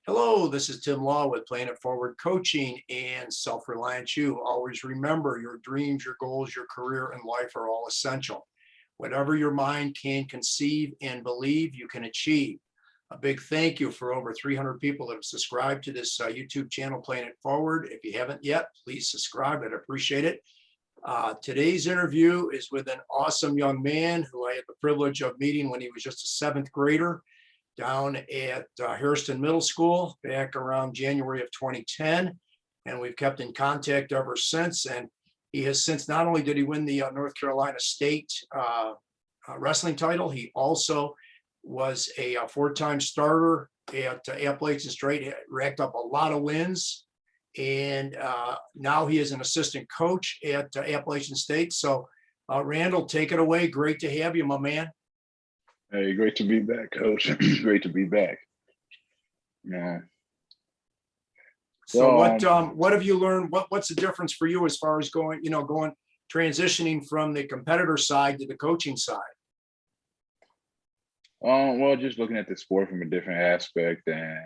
Hello, this is Tim Law with Planet Forward Coaching and Self-Reliance You. Always remember your dreams, your goals, your career, and life are all essential. Whatever your mind can conceive and believe, you can achieve. A big thank you for over 300 people that have subscribed to this YouTube channel, Planet Forward. If you haven't yet, please subscribe. I'd appreciate it. Today's interview is with an awesome young man who I had the privilege of meeting when he was just a seventh grader down at Hairston Middle School back around January of 2010. And we've kept in contact ever since. And he has since, not only did he win the North Carolina State wrestling title, he also was a four-time starter at Appalachian State, racked up a lot of wins. And now he is an assistant coach at Appalachian State. So Randall, take it away. Great to have you, my man. Hey, great to be back, Coach. Great to be back. Yeah. So what have you learned? What's the difference for you as far as transitioning from the competitor side to the coaching side? Well, just looking at the sport from a different aspect, and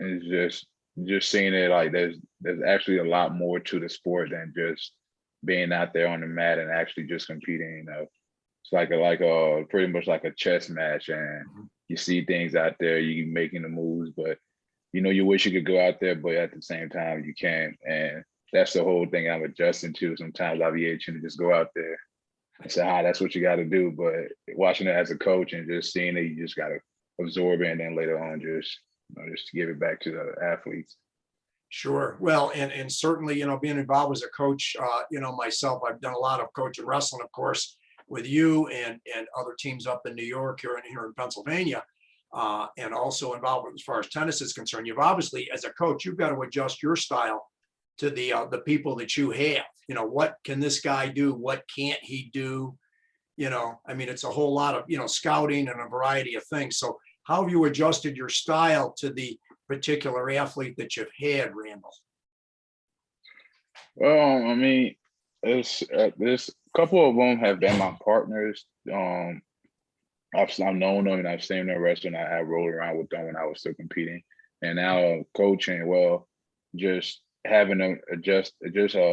it's just seeing it like there's actually a lot more to the sport than just being out there on the mat and actually just competing. It's like a pretty much like a chess match, and you see things out there, you making the moves, but you wish you could go out there, but at the same time you can't. And that's the whole thing I'm adjusting to. Sometimes I'll be itching to just go out there and say, "Hi, that's what you got to do." But watching it as a coach and just seeing it, you just got to absorb it, and then later on just give it back to the athletes. Sure. Well, and certainly, being involved as a coach, myself, I've done a lot of coaching wrestling, of course, with you and other teams up in New York, here in Pennsylvania, and also involved as far as tennis is concerned. You've obviously, as a coach, you've got to adjust your style to the people that you have. What can this guy do? What can't he do? It's a whole lot of, scouting and a variety of things. So how have you adjusted your style to the particular athlete that you've had, Randall? Well, there's a couple of them have been my partners. I've known them and I've seen them wrestling. I rolled around with them when I was still competing, and now coaching. Well, just having to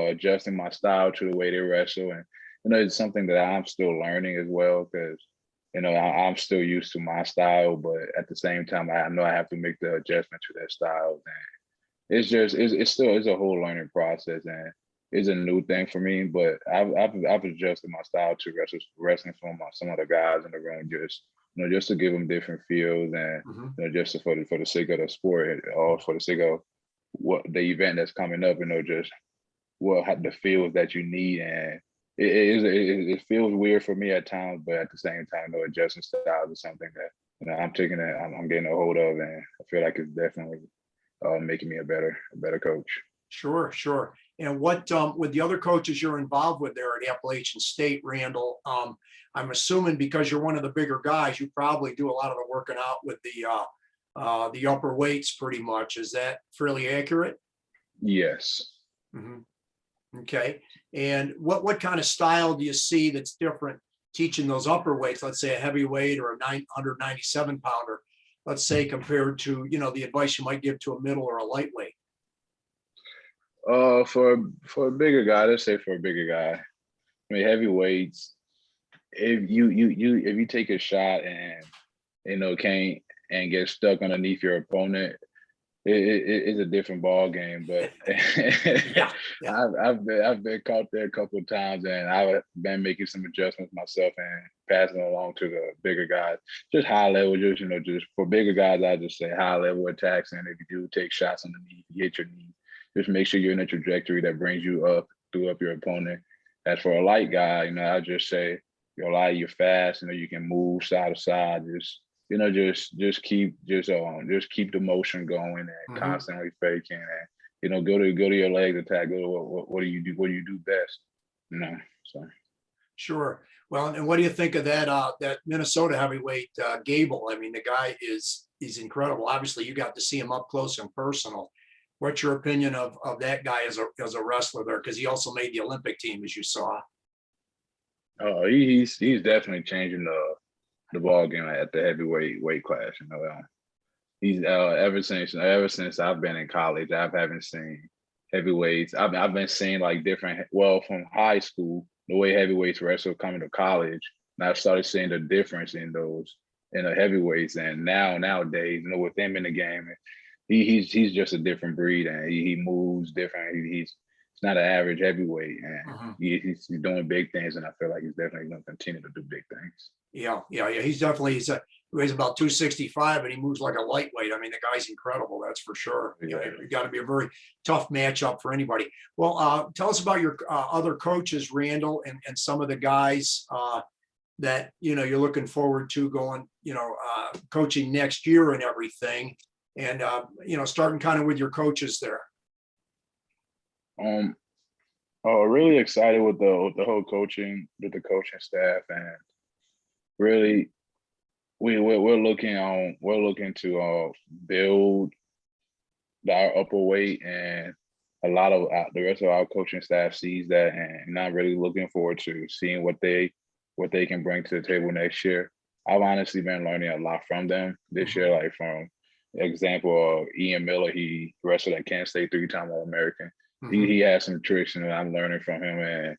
adjusting my style to the way they wrestle, and it's something that I'm still learning as well, because I'm still used to my style, but at the same time I know I have to make the adjustment to that style, and it's still a whole learning process, and it's a new thing for me. But I've adjusted my style to wrestling from some of the guys in the room, just to give them different feels, and just for the sake of the sport, or for the sake of what the event that's coming up, just the feels that you need. And it feels weird for me at times, but at the same time, adjusting styles is something that I'm getting a hold of, and I feel like it's definitely making me a better coach. Sure. And what with the other coaches you're involved with there at Appalachian State, Randall, I'm assuming because you're one of the bigger guys, you probably do a lot of the working out with the upper weights pretty much. Is that fairly accurate? Yes. Mm-hmm. Okay. And what kind of style do you see that's different teaching those upper weights, let's say a heavyweight or a 197 pounder, let's say, compared to, the advice you might give to a middle or a lightweight? For a bigger guy, let's say for a bigger guy, heavyweights, if you take a shot and can't and get stuck underneath your opponent, it's a different ball game. But yeah. I've been caught there a couple of times, and I've been making some adjustments myself and passing along to the bigger guys. Just high level, just for bigger guys, I just say high level attacks. And if you do take shots underneath, you hit your knee, just make sure you're in a trajectory that brings you up your opponent. As for a light guy, I just say you're fast, you can move side to side, just keep the motion going, and constantly faking, and go to your legs attack. Go to what do you do best? So Sure. Well, and what do you think of that Minnesota heavyweight Gable? The guy he's incredible. Obviously, you got to see him up close and personal. What's your opinion of that guy as a wrestler there? Because he also made the Olympic team, as you saw. Oh, he's definitely changing the ball game at the heavyweight weight class. He's ever since I've been in college, I haven't seen heavyweights. I've been seeing like different. Well, from high school, the way heavyweights wrestle coming to college, and I started seeing the difference in those in the heavyweights. And nowadays, with him in the game, he's just a different breed, and he moves different. He's not an average heavyweight, and Mhm. he's doing big things. And I feel like he's definitely going to continue to do big things. Yeah. He's definitely he weighs about 265 and he moves like a lightweight. I mean, the guy's incredible, that's for sure. Yeah. You got to be a very tough matchup for anybody. Well, tell us about your other coaches, Randall, and some of the guys that you're looking forward to going, coaching next year and everything, and starting kind of with your coaches there. Um, really excited with the whole coaching staff, and really we're looking to build our upper weight, and a lot of the rest of our coaching staff sees that, and not really looking forward to seeing what they can bring to the table next year. I've honestly been learning a lot from them this year, like from example of Ian Miller. He wrestled at Kansas State, 3-time All-American. He has some tricks, and I'm learning from him, and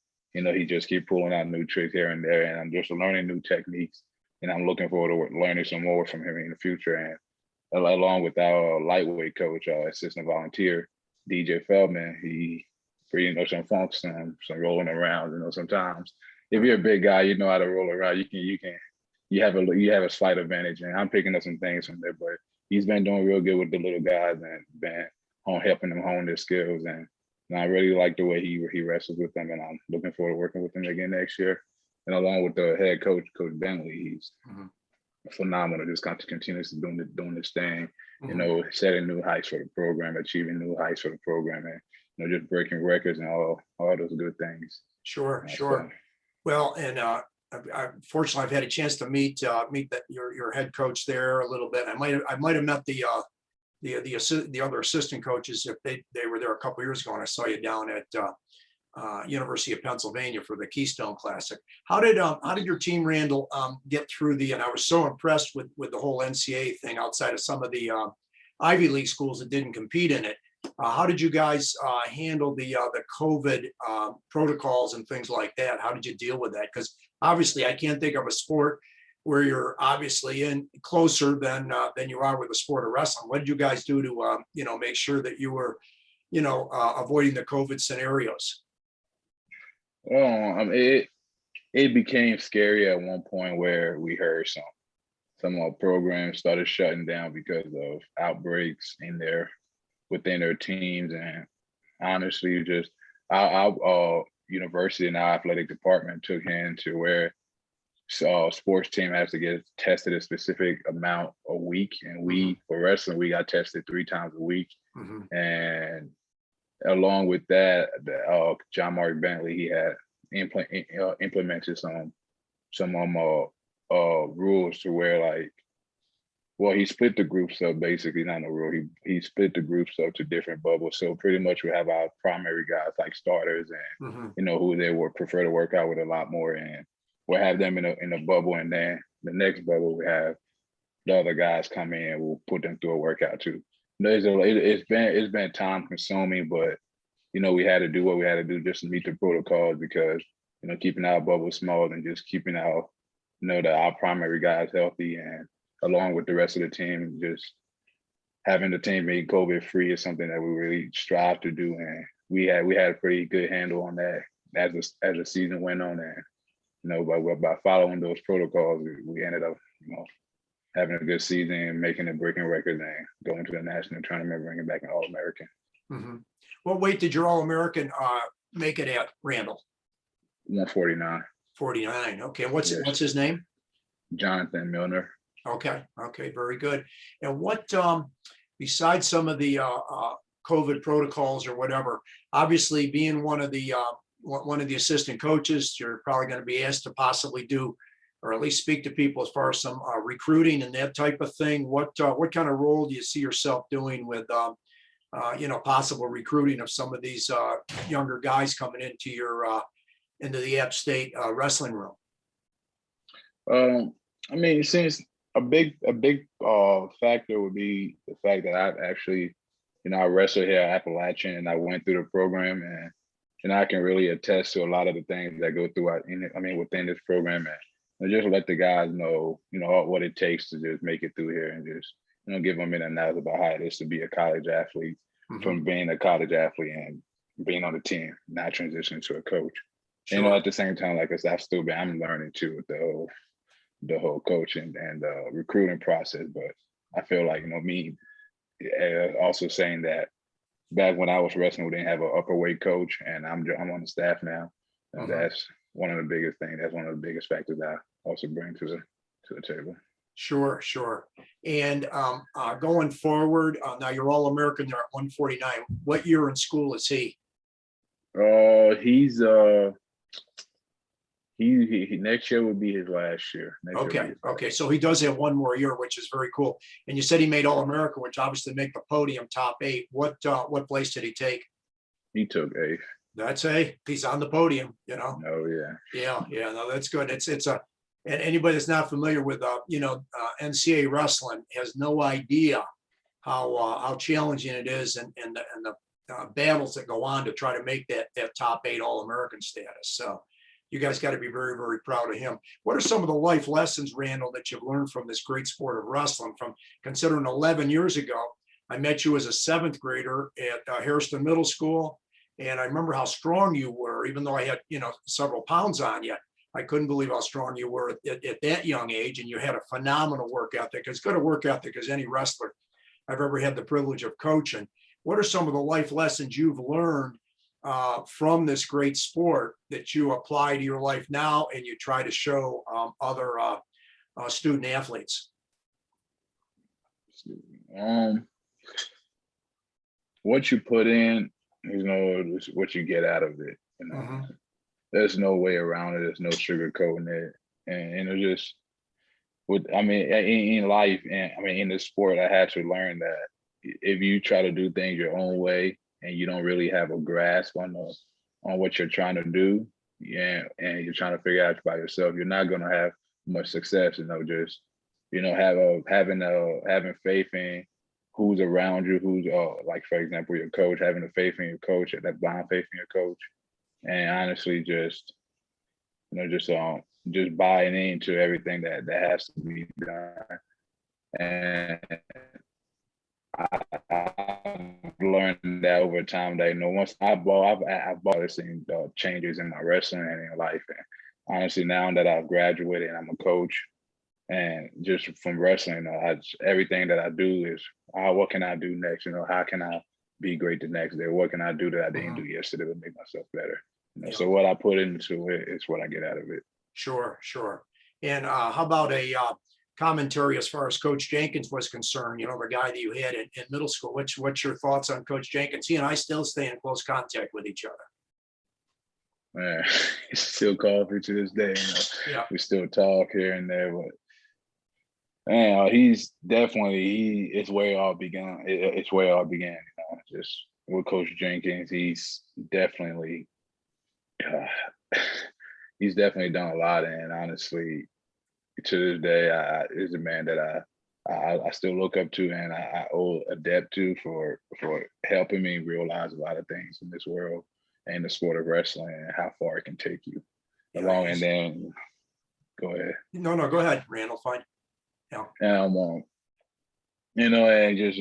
he just keep pulling out new tricks here and there, and I'm just learning new techniques, and I'm looking forward to learning some more from him in the future. And along with our lightweight coach, assistant volunteer, DJ Feldman, he pretty much some funk, some rolling around. Sometimes if you're a big guy, you know how to roll around. You have a slight advantage, and I'm picking up some things from there. But he's been doing real good with the little guys and been on helping them hone their skills. And I really like the way he wrestles with them, and I'm looking forward to working with him again next year. And along with the head coach, Coach Bentley, he's phenomenal. Just continuously doing this thing, setting new heights for the program, achieving new heights for the program, and just breaking records and all those good things. Sure. So, Well, and fortunately, I've had a chance to meet your head coach there a little bit. I might have met the other assistant coaches if they were there a couple years ago, and I saw you down at University of Pennsylvania for the Keystone Classic. How did your team, Randall, get through and I was so impressed with the whole NCAA thing outside of some of the Ivy League schools that didn't compete in it. How did you guys handle the COVID protocols and things like that? How did you deal with that? Because obviously, I can't think of a sport where you're obviously in closer than you are with the sport of wrestling. What did you guys do to make sure that you were avoiding the COVID scenarios? It became scary at one point where we heard some programs started shutting down because of outbreaks within their teams, and honestly, just our university and our athletic department took hand to where sports team has to get tested a specific amount a week, and for wrestling we got tested 3 times a week. And along with that, John Mark Bentley, he had implemented some rules to where he split the groups up, basically, not a rule. He split the groups up to different bubbles. So pretty much we have our primary guys like starters and who they would prefer to work out with a lot more, and we'll have them in a bubble, and then the next bubble we have the other guys come in and we'll put them through a workout too. It's been time consuming, but we had to do what we had to do just to meet the protocols, because keeping our bubble small and just keeping our our primary guys healthy, and along with the rest of the team, just having the team be COVID free is something that we really strive to do, and we had a pretty good handle on that as the season went on, and by following those protocols, we ended up having a good season, making and breaking records, and going to the national tournament, bringing back an All-American. What weight did your All-American make it at, Randall? 149. 49. Okay. What's his name? Jonathan Milner. Okay. Very good. And what, besides some of the COVID protocols or whatever, obviously being one of the assistant coaches, you're probably going to be asked to possibly do, or at least speak to people as far as some recruiting and that type of thing. What kind of role do you see yourself doing with, possible recruiting of some of these younger guys coming into the App State wrestling room? Since a big factor would be the fact that I've actually, I wrestled here at Appalachian and I went through the program, and I can really attest to a lot of the things that go throughout within this program, and just let the guys know, what it takes to just make it through here, and just, give them in and out about how it is to be a college athlete, from being a college athlete and being on the team, not transitioning to a coach. Sure. At the same time, like I said, I'm learning too with the whole coaching and recruiting process. But I feel like, me also saying that back when I was wrestling, we didn't have an upper weight coach, and I'm on the staff now. And that's one of the biggest things. That's one of the biggest factors I also bring to the table. Sure. And going forward, now you're All-American there at 149. What year in school is he? He's he next year would be his last year. Okay. So he does have one more year, which is very cool. And you said he made All-American, which obviously make the podium top 8. What place did he take? He took 8th. That's he's on the podium, Oh yeah. Yeah. No, that's good. It's and anybody that's not familiar with NCAA wrestling has no idea how challenging it is, and the battles that go on to try to make that top 8 All-American status. So you guys got to be very, very proud of him. What are some of the life lessons, Randall, that you've learned from this great sport of wrestling? From considering 11 years ago, I met you as a 7th grader at Hairston Middle School, and I remember how strong you were, even though I had several pounds on you. I couldn't believe how strong you were at that young age, and you had a phenomenal work ethic, as good a work ethic as any wrestler I've ever had the privilege of coaching. What are some of the life lessons you've learned from this great sport that you apply to your life now and you try to show other student athletes? What you put in, is what you get out of it. There's no way around it. There's no sugarcoating it, and just in life, and in this sport, I had to learn that if you try to do things your own way and you don't really have a grasp on what you're trying to do, and you're trying to figure out by yourself, you're not going to have much success. Having faith in who's around you, who's like, for example, your coach, having the faith in your coach, that blind faith in your coach, and honestly just buying into everything that has to be done. And I've learned that over time that once I've seen changes in my wrestling and in life. And honestly, now that I've graduated and I'm a coach, and just from wrestling, everything that I do is what can I do next? How can I be great the next day? What can I do that I didn't do yesterday to make myself better? So what I put into it is what I get out of it. Sure. And how about a commentary as far as Coach Jenkins was concerned, the guy that you had in middle school? What's your thoughts on Coach Jenkins? He and I still stay in close contact with each other. Man, he still calls me to this day. Yeah. We still talk here and there, but man, he's definitely it's where it all began. It's where it all began, just with Coach Jenkins. He's definitely done a lot, and honestly, to this day, is a man that I still look up to, and I owe a debt to for helping me realize a lot of things in this world and the sport of wrestling and how far it can take you. Along, and then go ahead. No, go ahead, Randall. Fine. Yeah. And just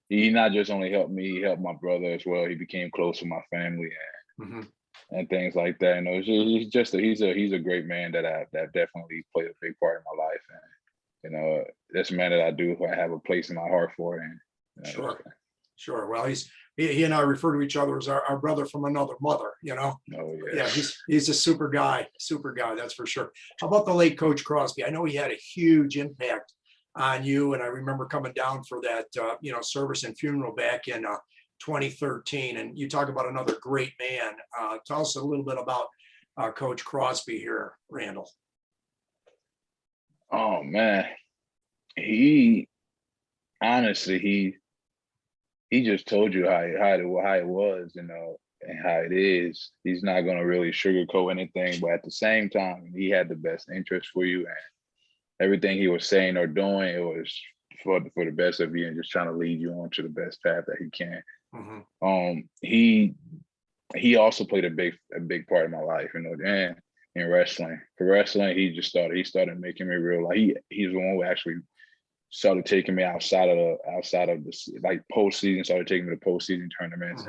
he not just only helped me, he helped my brother as well. He became close to my family and things like that. He's a great man that definitely played a big part in my life. And that's a man that I have a place in my heart for. And Sure. Well, he and I refer to each other as our brother from another mother, Oh, yeah. He's a super guy, that's for sure. How about the late Coach Crosby? I know he had a huge impact on you, and I remember coming down for that service and funeral back in 2013. And you talk about another great man. Tell us a little bit about Coach Crosby here, Randall. Oh man, he just told you how it was, and how it is. He's not gonna really sugarcoat anything, but at the same time, he had the best interest for you, everything he was saying or doing, it was for the best of you and just trying to lead you on to the best path that he can. He also played a big part in my life, you know, and in wrestling. For wrestling, he started making me real. Like he's the one who actually started taking me outside of the like postseason, started taking me to postseason tournaments.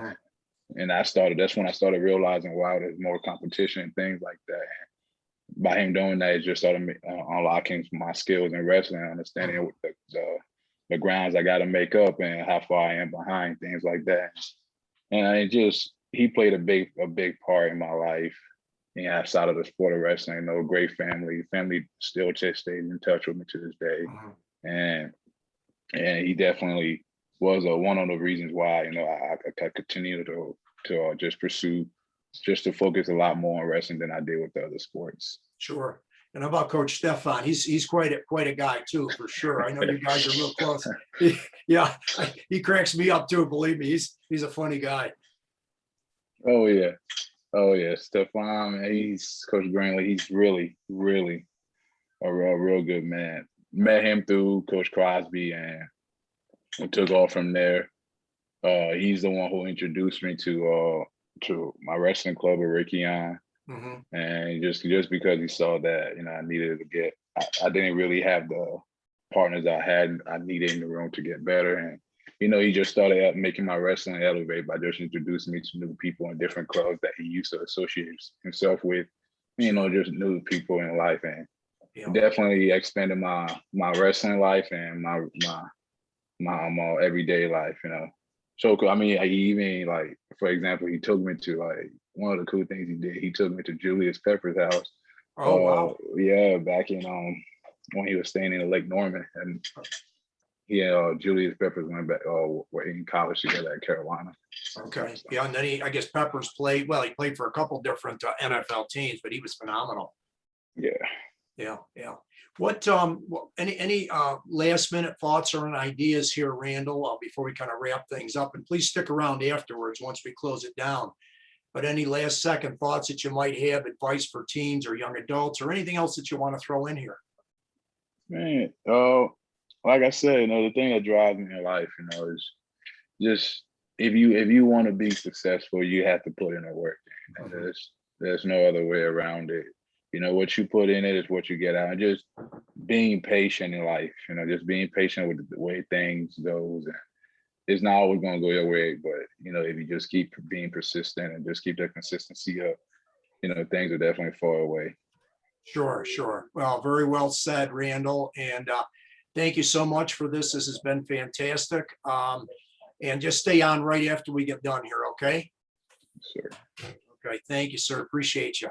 And that's when I started realizing, wow, there's more competition and things like that. And by him doing that, it just started unlocking my skills in wrestling, understanding the grounds I got to make up and how far I am behind, things like that. And he played a big part in my life. And outside of the sport of wrestling, you know, great family still just stays in touch with me to this day. And he definitely was one of the reasons why, you know, I continue to just to focus a lot more on wrestling than I did with the other sports. Sure. And how about Coach Stefan? He's quite a guy too, for sure. I know you guys are real close. Yeah, he cracks me up too. Believe me, he's a funny guy. Oh yeah, Stefan. He's Coach Greenlee. He's really a real good man. Met him through Coach Crosby and took off from there. He's the one who introduced me to my wrestling club at Rickion. And just because he saw that, you know, I needed to get, I didn't really have the partners I needed in the room to get better. And, you know, he just started making my wrestling elevate by just introducing me to new people in different clubs that he used to associate himself with, you know, just new people in life. And definitely expanded my wrestling life and my everyday life, you know. So, I mean, he even, like, for example, he took me to, like, one of the cool things he did, he took me to Julius Pepper's house. Oh, wow. Yeah, back in, when he was staying in Lake Norman. And Julius Peppers went back, were in college together at Carolina. Okay. Yeah, and then I guess Peppers played for a couple different NFL teams, but he was phenomenal. Yeah. What any last minute thoughts or ideas here, Randall, before we kind of wrap things up? And please stick around afterwards once we close it down. But any last second thoughts that you might have, advice for teens or young adults, or anything else that you want to throw in here? Man, like I said, you know, the thing that drives me in life, you know, is just if you want to be successful, you have to put in the work. You know, there's no other way around it. You know, what you put in it is what you get out. And just being patient in life, you know, just being patient with the way things goes. And it's not always going to go your way, but, you know, if you just keep being persistent and just keep the consistency up, you know, things will definitely fall away. Sure. Well, very well said, Randall. And thank you so much for this. This has been fantastic. And just stay on right after we get done here, okay? Sure. Okay, thank you, sir. Appreciate you.